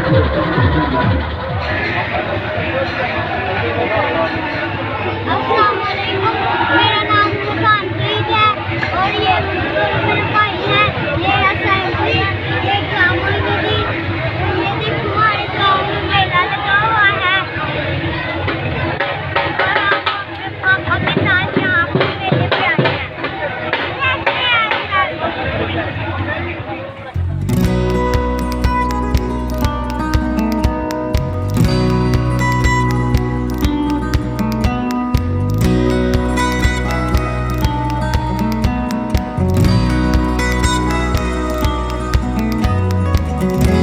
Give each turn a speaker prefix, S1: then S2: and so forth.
S1: अस्सलामुअलैकुम, मेरा नाम सुल्तानप्रीत है और ये मेरे भाई है। ये असेंबली ये एग्जाम हुई थी। ये देखो हमारे गाँव में मेला लगा हुआ है और हम अपने पापा के साथ यहाँ पे मेले पे आए हैं।
S2: Thank